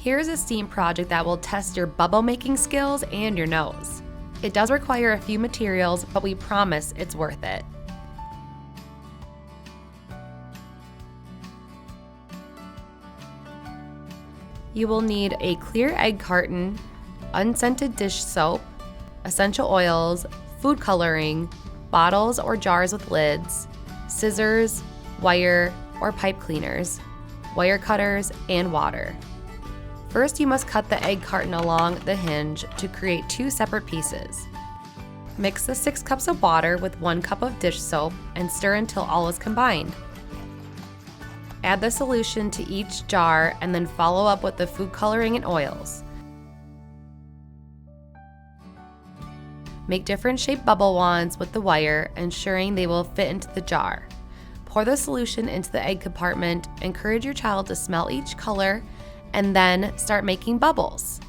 Here's a STEAM project that will test your bubble making skills and your nose. It does require a few materials, but we promise it's worth it. You will need a clear egg carton, unscented dish soap, essential oils, food coloring, bottles or jars with lids, scissors, wire or pipe cleaners, wire cutters, and water. First, you must cut the egg carton along the hinge to create 2 separate pieces. Mix the 6 cups of water with 1 cup of dish soap and stir until all is combined. Add the solution to each jar and then follow up with the food coloring and oils. Make different shaped bubble wands with the wire, ensuring they will fit into the jar. Pour the solution into the egg compartment, encourage your child to smell each color, and then start making bubbles.